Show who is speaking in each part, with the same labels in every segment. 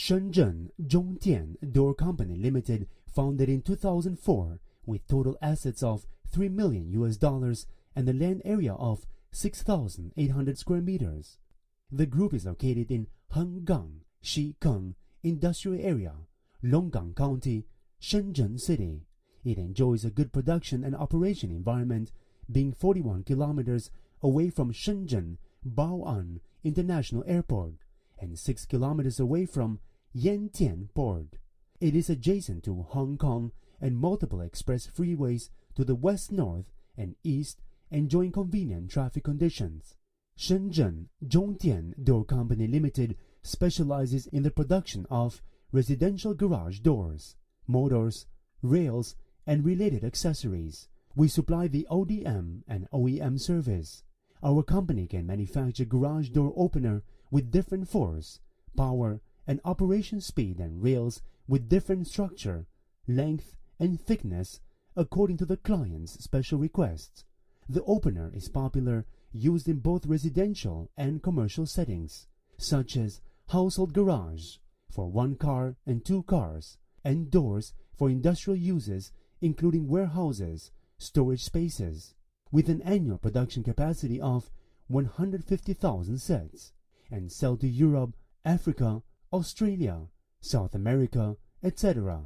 Speaker 1: Shenzhen Zhongtian Door Company Limited, founded in 2004 with total assets of $3 million and a land area of 6,800 square meters. The group is located in Hangang, Xikeng Industrial Area, Longgang County, Shenzhen City. It enjoys a good production and operation environment, being 41 kilometers away from Shenzhen Bao'an International Airport and 6 kilometers away from Yantian Port. It is adjacent to Hong Kong and multiple express freeways to the west, north, and east, enjoying convenient traffic conditions. Shenzhen Zhongtian Door Company Limited specializes in the production of residential garage doors, motors, rails, and related accessories. We supply the ODM and OEM service. Our company can manufacture garage door opener with different force, power, and operation speed, and rails with different structure, length, and thickness according to the client's special requests. The opener is popular, used in both residential and commercial settings, such as household garage for 1 car and 2 cars, and doors for industrial uses including warehouses, storage spaces, with an annual production capacity of 150,000 sets, and sell to Europe, Africa, Australia, South America, etc.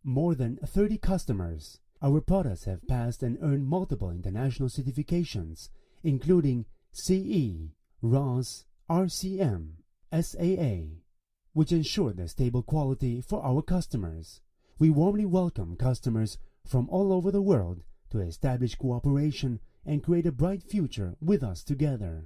Speaker 1: More than 30 customers. Our products have passed and earned multiple international certifications, including CE, RoHS, RCM, SAA, which ensure the stable quality for our customers. We warmly welcome customers from all over the world to establish cooperation and create a bright future with us together.